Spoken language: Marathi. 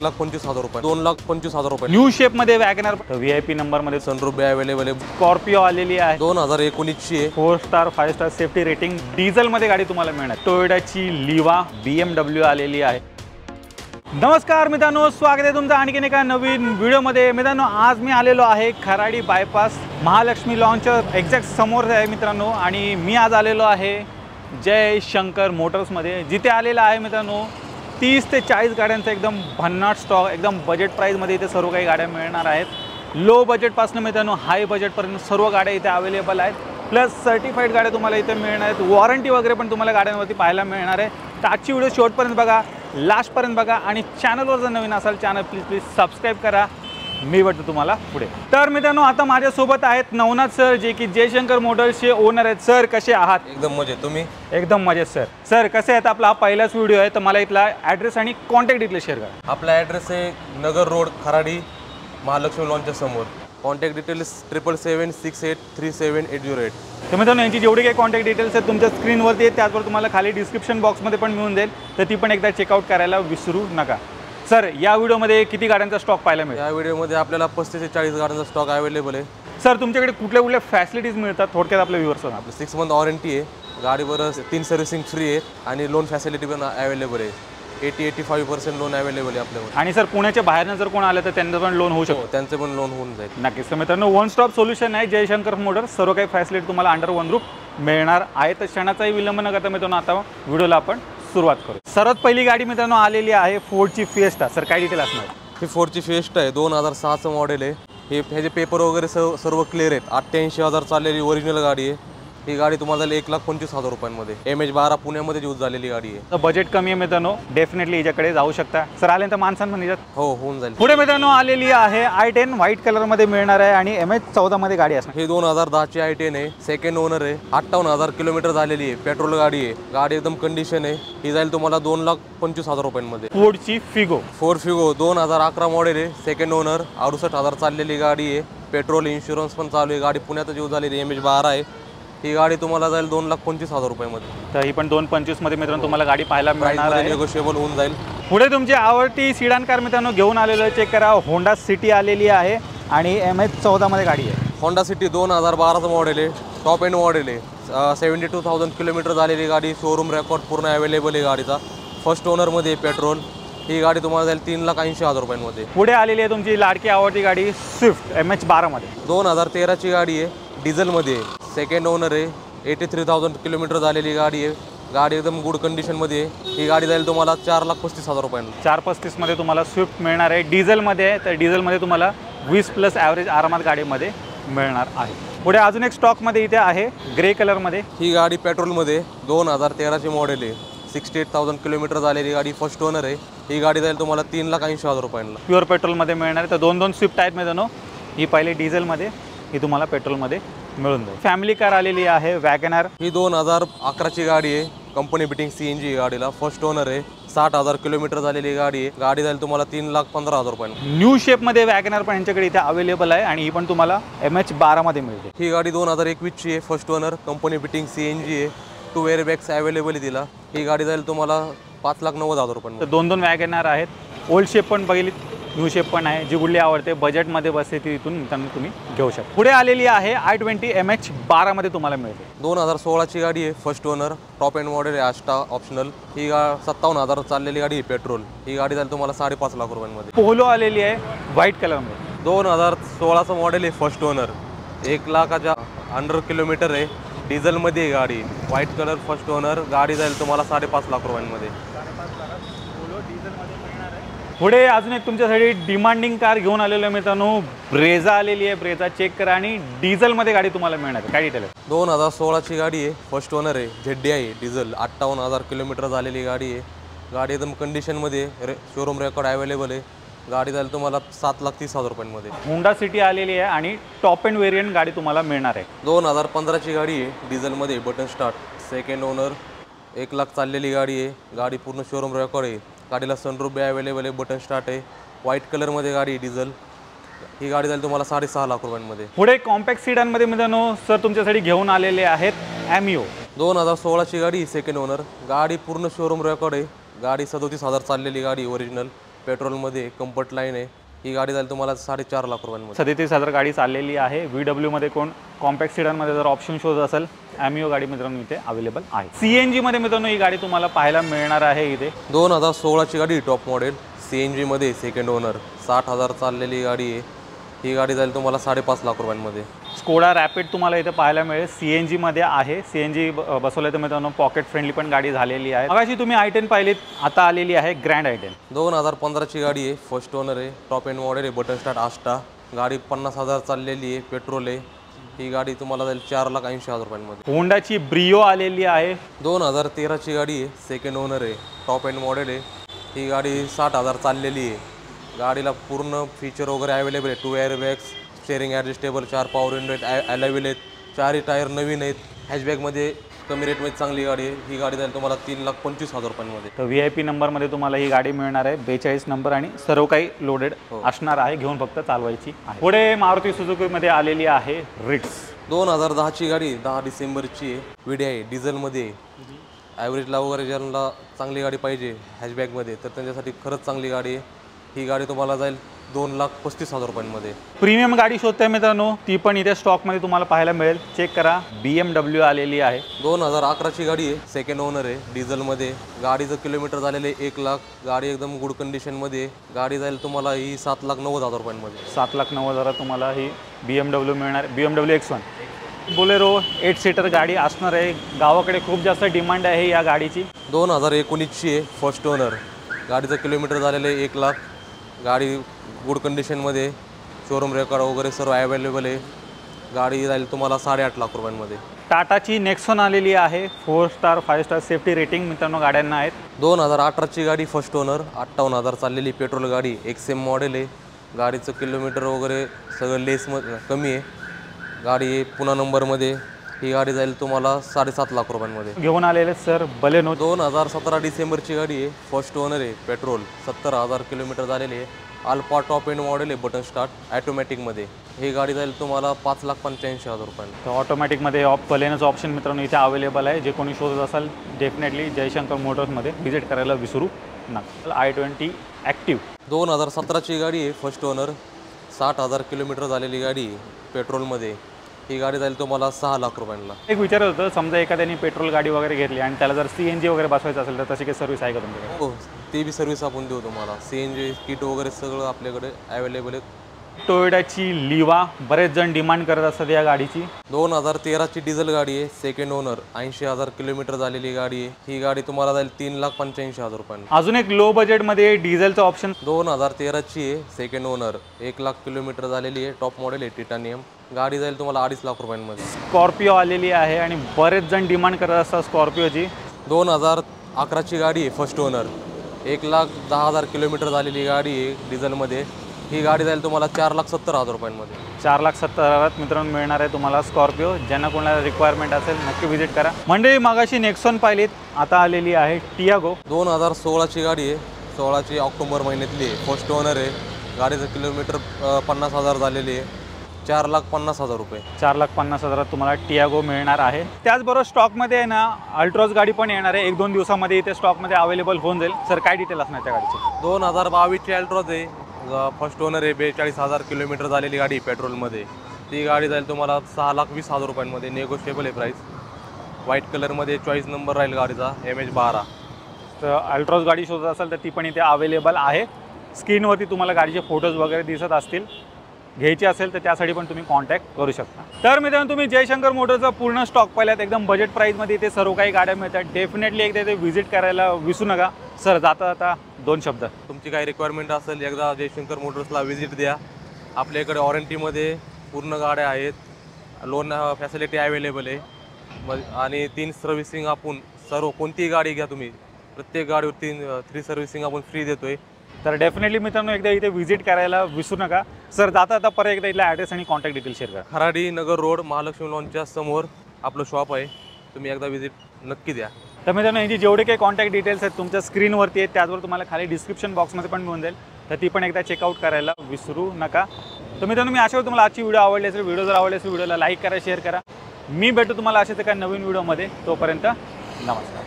1,25,000 रुपये, 2,25,000 रुपये। न्यू शेप मध्ये वॅगनर, VIP नंबर मध्ये सनरूफ अवेलेबल आहे। स्कॉर्पिओ आलेली आहे, 2019 ची आहे, 4 star 5 star safety rating, diesel मध्ये गाडी तुम्हाला मिळणार। टोयोटाची लिवा, BMW आलेली आहे। नमस्कार मित्रांनो, स्वागत आहे तुमचं आणखीन एका नवीन व्हिडिओमध्ये। मित्रांनो, आज मी आलेलो आहे Kharadi bypass Mahalakshmi launcher exact समोर आहे मित्रांनो, आणि मी आज आलेलो आहे जय शंकर मोटर्समध्ये, जिथे आलेला आहे मित्रांनो 30 ते 40 गाड्यांचा एकदम भन्नाट स्टॉक, एकदम बजेट प्राईजमध्ये इथे सर्व काही गाड्या मिळणार आहेत। लो बजेटपासून मित्रांनो हाय बजेटपर्यंत सर्व गाड्या इथे अवेलेबल आहेत, प्लस सर्टिफाईड गाड्या तुम्हाला इथे मिळणार आहेत, वॉरंटी वगैरे पण तुम्हाला गाड्यांवरती पाहायला मिळणार आहे। तर आजची व्हिडिओ शेवटपर्यंत बघा, लास्टपर्यंत बघा, आणि चॅनलवर जर नवीन असाल चॅनल प्लीज सबस्क्राईब करा। मी वाटतो तुम्हाला पुढे। तर मित्रांनो, आता माझ्यासोबत आहेत नवनाथ सर, जे की जयशंकर मोटर्सचे ओनर आहेत। सर, कसे आहात? एकदम मजेत, तुम्ही? एकदम मजेत सर। सर, कसे आहेत? आपला हा पहिलाच व्हिडिओ आहे, तर मला इथला ॲड्रेस आणि कॉन्टॅक्ट डिटेल्स शेअर करा। आपला ॲड्रेस आहे नगर रोड, खराडी, महालक्ष्मी लॉन्चच्या समोर। Contact details 7776837808। तर मित्रांनो, यांची जेवढी काही कॉन्टॅक्ट डिटेल्स आहेत तुमच्या स्क्रीनवरती आहेत, त्याचबरोबर तुम्हाला खाली डिस्क्रिप्शन बॉक्समध्ये पण मिळून जाईल, तर ती पण एकदा चेकआउट करायला विसरू नका। सर, या व्हिडिओमध्ये किती गाड्यांचा स्टॉक पाहायला मिळेल? या व्हिडिओमध्ये आपल्याला 35 ते 40 गाड्यांचा स्टॉक अवेलेबल आहे। सर, तुमच्याकडे कुठल्या कुठल्या फॅसिलिटीज मिळतात थोडक्यात आपल्या व्ह्यूअर्सना? आपलं 6 मंथ वॉरंटी आहे, गाडीवर 3 सर्व्हिसिंग फ्री आहे, आणि लोन फॅसिलिटी पण अवेलेबल आहे। 80-85% लोन अवेलेबल आहे आपल्यावर। आणि सर, पुण्याच्या बाहेरनं जर कोण आलं तर त्यांचं पण लोन होऊ शकतो? त्यांचं पण लोन होऊन जाईल। नक्कीच। तर मित्रांनो, वन स्टॉप सोल्युशन आहे जयशंकर मोटर्स, सर्व काही फॅसिलिटी तुम्हाला अंडर वन रूफ मिळणार आहे। तर क्षणाचाही विलंब न करता मित्रांनो, आता व्हिडिओला आपण सुरुवात करू। सर्वात पहिली गाडी मित्रांनो आलेली आहे फोर्डची फिएस्टा। सर, काय डिटेल असणार? ही फोर्डची फिएस्टा आहे, 2006चं मॉडेल आहे। ह्याचे पेपर वगैरे सर्व क्लिअर आहेत। 88,000 चाललेली ओरिजिनल गाडी आहे। ही गाडी तुम्हाला 1,25,000 रुपयांमध्ये, MH12 पुण्यामध्ये यूज झालेली गाडी आहे। तर बजेट कमी आहे मित्रांनो, डेफिनेटली याच्याकडे जाऊ शकता। सर, आल्यानंतर मानसान पण याच्यात हो होऊन जाईल। पुढे मित्रांनो आलेली आहे i10 व्हाईट कलरमध्ये मिळणार आहे, आणि MH14 मध्ये गाडी असणार। ही 2010ची i10 आहे, सेकंड ओनर आहे, 58,000 किलोमीटर झालेली आहे, पेट्रोल गाडी आहे, गाडी एकदम कंडिशन आहे। ही जाईल तुम्हाला 2,25,000 रुपयांमध्ये। फोर्डची फिगो, फोर्ड फिगो 2011 मॉडेल आहे, सेकंड ओनर, 68,000 चाललेली गाडी आहे, पेट्रोल इन्शुरन्स पण चालू आहे, गाडी पुण्यातच यूज झालेली, MH12 आहे। ही गाडी तुम्हाला जाईल 2,25,000 रुपयांमध्ये। तर ही पण 2,25,000 मध्ये मित्रांनो तुम्हाला गाडी पाहायला मिळणार आहे, नेगोशिएबल होऊन जाईल। पुढे तुमची आवडती सिडान कार मित्रांनो घेऊन आलेलो आहे, चेक करा, होंडा सिटी आलेली आहे, आणि MH14 मध्ये गाडी आहे। होंडा सिटी 2012चं मॉडेल आहे, टॉप एंड मॉडेल आहे, 72,000 किलोमीटर झालेली गाडी, शोरूम रेकॉर्ड पूर्ण अवेलेबल आहे गाडीचा, फर्स्ट ओनरमध्ये पेट्रोल। ही गाडी तुम्हाला जाईल 3,80,000 रुपयांमध्ये। पुढे आलेली आहे तुमची लाडकी आवडती गाडी स्विफ्ट MH12 मध्ये, 2013ची गाडी आहे, डिझेलमध्ये, सेकंड ओनर आहे, 83,000 किलोमीटर झालेली गाडी आहे, गाडी एकदम गुड कंडिशनमध्ये आहे। ही गाडी जाईल तुम्हाला 4,35,000 रुपयांना। 435 मध्ये तुम्हाला स्विफ्ट मिळणार आहे, डिझेलमध्ये आहे। तर डिझेलमध्ये तुम्हाला 20+ ॲव्हरेज आरामात गाडीमध्ये मिळणार आहे। पुढे अजून एक स्टॉकमध्ये इथे आहे ग्रे कलरमध्ये। ही गाडी पेट्रोलमध्ये 2013ची मॉडेल आहे, 68,000 किलोमीटर झालेली गाडी, फर्स्ट ओनर आहे। ही गाडी जाईल तुम्हाला 3,80,000 रुपयांना। प्युअर पेट्रोलमध्ये मिळणार आहे। तर 2 स्विफ्ट आहेत मित्रांनो, ही पहिली डिझेलमध्ये, ही तुम्हाला पेट्रोलमध्ये मिळून जाईल। फॅमिली कार आलेली आहे वॅगनर, ही 2011ची गाडी आहे, कंपनी बिटिंग CNG गाडीला, फर्स्ट ओनर आहे, 60,000 किलोमीटर झालेली गाडी आहे, गाडी जाईल तुम्हाला 3,15,000 रुपयांना। न्यू शेपमध्ये वॅगनर पण यांच्याकडे इथे अवेलेबल आहे, आणि ही पण तुम्हाला MH12 मध्ये मिळते। ही गाडी 2021ची आहे, फर्स्ट ओनर, कंपनी बिटिंग CNG आहे, 2 एअरबॅग्स अवेलेबल आहे तिला। ही गाडी जाईल तुम्हाला 5,90,000 रुपयांना। तर 2 वॅगनर आहेत, ओल्ड शेप पण बघितली, न्यू शेप पण आहे, जी कुठली आवडते बजेटमध्ये बसते ती इथून मित्रांनो तुम्ही घेऊ शकता। पुढे आलेली आहे i20 MH12 मध्ये तुम्हाला मिळते। 2016ची गाडी आहे, first owner, top end model आहे, आस्टा ऑप्शनल। ही 57,000 चाललेली गाडी आहे, पेट्रोल। ही गाडी जाईल तुम्हाला 5.5 लाख रुपयांमध्ये। पोलो आलेली आहे व्हाईट कलरमध्ये, 2016चं मॉडेल आहे, फर्स्ट ओनर, 1 लाखाच्या अंडर किलोमीटर आहे, डिझेलमध्ये आहे गाडी, व्हाईट कलर, फर्स्ट ओनर, गाडी जाईल तुम्हाला 5.5 लाख रुपयांमध्ये। पुढे अजून एक तुमच्यासाठी डिमांडिंग कार घेऊन आलेलो आहे मित्रांनो, ब्रेझा आलेली आहे। ब्रेझा चेक करा, आणि डिझेलमध्ये गाडी तुम्हाला मिळणार आहे। काय डिटेल आहे? 2016ची गाडी आहे, फर्स्ट ओनर आहे, ZDI डिझेल, 58,000 किलोमीटर झालेली गाडी आहे, गाडी एकदम कंडिशनमध्ये, शोरूम रेकॉर्ड अवेलेबल आहे, गाडी जाईल तुम्हाला 7,30,000 रुपयांमध्ये। होंडा सिटी आलेली आहे, आणि टॉप एंड वेरियंट गाडी तुम्हाला मिळणार आहे। 2015ची गाडी आहे, डिझेलमध्ये, button start, second owner, 1 lakh चाललेली गाडी आहे, गाडी पूर्ण शोरूम रेकॉर्ड आहे, गाडीला सनरूफ अवेलेबल आहे, बटन स्टार्ट आहे, व्हाईट कलरमध्ये गाडी, डिझेल। ही गाडी जाईल तुम्हाला 6.5 लाख रुपयांमध्ये। पुढे कॉम्पॅक्ट सीडानमध्ये मित्रांनो सर तुमच्यासाठी घेऊन आलेले आहेत ॲमिओ, 2016ची गाडी, सेकंड ओनर, गाडी पूर्ण शोरूम रेकॉर्ड आहे, गाडी 37,000 चाललेली गाडी, ओरिजिनल, पेट्रोलमध्ये कम्फर्ट लाईन आहे. ही गाडी जाईल तुम्हाला 4.5 लाख रुपयांमध्ये. 37,000 गाडी चाललेली आहे. VW मध्ये कोण कॉम्पॅक्ट सीडानमध्ये जर ऑप्शन शोध असेल ॲमिओ गाडी मित्रांनो इथे अवेलेबल आहे. CNG मध्ये मित्रांनो ही गाडी तुम्हाला पाहायला मिळणार आहे. इथे 2016ची गाडी टॉप मॉडेल CNG मध्ये सेकंड ओनर 60,000 चाललेली गाडी आहे. ही गाडी जाईल तुम्हाला 5.5 लाख रुपयांमध्ये. स्कोडा रॅपिड तुम्हाला इथे पाहायला मिळेल. CNG मध्ये आहे. CNG बसवलं तर मित्रांनो पॉकेट फ्रेंडली पण गाडी झालेली आहे. मगाशी तुम्ही i10 पाहिलीत, आता आलेली आहे ग्रँड i10. 2015ची गाडी आहे. फर्स्ट ओनर आहे. टॉप एंड मॉडेल आहे. Button start Ashta. गाडी 50,000 चाललेली आहे. पेट्रोल आहे. ही गाडी तुम्हाला जाईल 4,80,000 रुपयांमध्ये. होंडाची ब्रिओ आलेली आहे. 2013ची गाडी आहे. सेकंड ओनर आहे. टॉप एंड मॉडेल आहे. ही गाडी 60,000 चाललेली आहे. गाडीला पूर्ण फीचर वगैरे अवेलेबल आहे. 2 airbags, steering adjustable, 4 power window आहेत, अलॉय आहेत, 4ही टायर नवीन आहेत. हॅचबॅकमध्ये कमी रेटमध्ये चांगली गाडी आहे. ही गाडी जाईल तुम्हाला 3,25,000 रुपयांमध्ये. तर VIP नंबरमध्ये तुम्हाला ही गाडी मिळणार आहे. 42 नंबर आणि सर्व काही लोडेड असणार आहे. घेऊन फक्त चालवायची आहे. पुढे मारुती सुझुकीमध्ये आलेली आहे रिट्स. 2010ची गाडी 10 डिसेंबरची आहे. VDI डिझेलमध्ये. ॲव्हरेजला वगैरे ज्यांना चांगली गाडी पाहिजे हॅचबॅकमध्ये तर त्यांच्यासाठी खरंच चांगली गाडी आहे. ही गाडी तुम्हाला जाईल 2,35,000 रुपयांमध्ये. प्रीमियम गाडी शोधताय मित्रांनो, ती पण इथे स्टॉकमध्ये तुम्हाला पाहायला मिळेल. चेक करा. BMW आलेली आहे. 2011ची गाडी आहे. सेकंड ओनर आहे. डिझेलमध्ये. गाडीचं किलोमीटर झालेलं आहे 1 लाख. गाडी एकदम गुड कंडिशनमध्ये. गाडी जाईल तुम्हाला ही 7,90,000 रुपयांमध्ये. 7,90,000 तुम्हाला ही BMW मिळणार. BMW X1 बोलेरो 8 सीटर गाडी असणार आहे. गावाकडे खूप जास्त डिमांड आहे या गाडीची. 2019ची आहे. First owner. गाडीचं किलोमीटर झालेलं आहे 1 लाख. गाडी गुड कंडिशनमध्ये. शोरूम रेकॉर्ड वगैरे सर्व अवेलेबल आहे. गाडी जाईल तुम्हाला 8.5 लाख रुपयांमध्ये. टाटाची नेक्सॉन आलेली आहे. 4 स्टार 5 स्टार सेफ्टी रेटिंग मित्रांनो गाड्यांना आहेत. 2018ची गाडी फर्स्ट ओनर. 58,000 चाललेली पेट्रोल गाडी. XM मॉडेल आहे. गाडीचं किलोमीटर वगैरे सगळं लेस कमी आहे. गाडी पुन्हा नंबरमध्ये. ही गाडी जाईल तुम्हाला 7.5 लाख रुपयांमध्ये. घेऊन आलेले सर बलेनो. 2017 डिसेंबरची गाडी आहे. फर्स्ट ओनर आहे. पेट्रोल. 70,000 किलोमीटर झालेली आहे. अल्फा टॉप एंड मॉडेल आहे. बटन स्टार्ट ॲटोमॅटिकमध्ये. ही गाडी जाईल तुम्हाला 5,85,000 रुपयांना. तर ऑटोमॅटिकमध्ये बलेनोचं ऑप्शन मित्रांनो इथे अवेलेबल आहे. जे कोणी शोधत असाल डेफिनेटली जयशंकर मोटर्समध्ये व्हिजिट करायला विसरू नका. i20 active. 2017ची गाडी आहे. First owner. 60,000 किलोमीटर झालेली गाडी पेट्रोलमध्ये. ही गाडी जाईल तुम्हाला 6 लाख रुपयांना. एक विचारत होतं, समजा एखाद्याने पेट्रोल गाडी वगैरे घेतली आणि त्याला जर CNG वगैरे बसवायचं असेल तर तशी काही सर्व्हिस आहे का तुमच्याकडे? हो, ते बी सर्व्हिस आपण देऊ तुम्हाला. CNG किट वगैरे सगळं आपल्याकडे अवेलेबल आहे. टोयोटाची लिवा बरेच जण डिमांड करत असतात या गाडीची. 2013ची डिझेल गाडी आहे. Second owner. 80,000 किलोमीटर झालेली गाडी आहे. ही गाडी तुम्हाला जाईल 3,85,000 रुपयांना. अजून एक लो बजेटमध्ये डिझेलचं ऑप्शन. 2013ची आहे. Second owner. 1 लाख किलोमीटर झालेली आहे. टॉप मॉडेल आहे. टिटानियम. गाडी जाईल तुम्हाला 2.5 लाख रुपयांमध्ये. स्कॉर्पिओ आलेली आहे आणि बरेच जण डिमांड करत असतात स्कॉर्पिओची. 2011ची गाडी आहे. First owner. 1,10,000 किलोमीटर झालेली गाडी आहे डिझेलमध्ये. ही गाडी जाईल तुम्हाला 4,70,000 रुपयांमध्ये. 4,70,000 मित्रांनो मिळणार आहे तुम्हाला स्कॉर्पिओ. ज्यांना कोणाला रिक्वायरमेंट असेल नक्की व्हिजिट करा. मंडळी मागाशी नेक्सॉन पाहिलीत, आता आलेली आहे टियागो. 2016ची गाडी आहे. 16ची ऑक्टोबर महिन्यातली आहे. फर्स्ट ओनर आहे. गाडीचं किलोमीटर 50,000 झालेली आहे. 4,50,000 रुपये. 4,50,000 तुम्हाला टियागो मिळणार आहे. त्याचबरोबर स्टॉकमध्ये आहे ना अल्ट्रॉज गाडी पण येणार आहे. 1-2 दिवसामध्ये इथे स्टॉकमध्ये अवेलेबल होऊन जाईल. सर काय डिटेल असणार त्या गाडीचे? 2022ची अल्ट्रॉज आहे. फर्स्ट ओनर आहे. 42,000 किलोमीटर झालेली गाडी पेट्रोलमध्ये. ती गाडी जाईल तुम्हाला 6,20,000 रुपयांमध्ये. नेगोशिएबल आहे प्राईस. व्हाईट कलरमध्ये चॉईस नंबर राहील गाडीचा MH12. तर अल्ट्रॉज गाडी शोधत असाल तर ती पण इथे अवेलेबल आहे. स्क्रीनवरती तुम्हाला गाडीचे फोटोज वगैरे दिसत असतील. घ्यायची असेल तर त्यासाठी पण तुम्ही कॉन्टॅक्ट करू शकता. तर मित्रांनो तुम्ही जयशंकर मोटरचा पूर्ण स्टॉक पाहिलात. एकदम बजेट प्राईसमध्ये इथे सर्व काही गाड्या मिळतात. डेफिनेटली एकदा इथे व्हिजिट करायला विसरू नका. सर जाता जाता 2 शब्द. तुमची काही रिक्वायरमेंट असेल एकदा जयशंकर मोटर्सला व्हिजिट द्या. आपल्याकडे वॉरंटीमध्ये पूर्ण गाड्या आहेत. लोन फॅसिलिटी अवेलेबल आहे. आणि 3 सर्व्हिसिंग आपण सर्व कोणतीही गाडी घ्या तुम्ही प्रत्येक गाडीवर 3 सर्व्हिसिंग आपण फ्री देतोय. तर डेफिनेटली मित्रांनो एकदा इथे व्हिजिट करायला विसरू नका. सर जाता आता परत एकदा इथला ॲड्रेस आणि कॉन्टॅक्ट डिटेल शेअर करा. खराडी नगर रोड महालक्ष्मी लॉनच्या समोर आपलं शॉप आहे. तुम्ही एकदा व्हिजिट नक्की द्या. तर मित्रांनो यांची जेवढे काही कॉन्टॅक्ट डिटेल्स आहेत तुमच्या स्क्रीनवरती आहेत. त्याचबरोबर तुम्हाला खाली डिस्क्रिप्शन बॉक्समध्ये पण मिळून जाईल. तर ती पण एकदा चेकआउट करायला विसरू नका. तर मित्रांनो मी आशा करतो तुम्हाला आजची व्हिडिओ आवडली असेल. व्हिडिओ जर आवडली असेल व्हिडिओला लाईक करा, शेअर करा. मी भेटतो तुम्हाला अशाच एका नवीन व्हिडिओमध्ये. तोपर्यंत नमस्कार.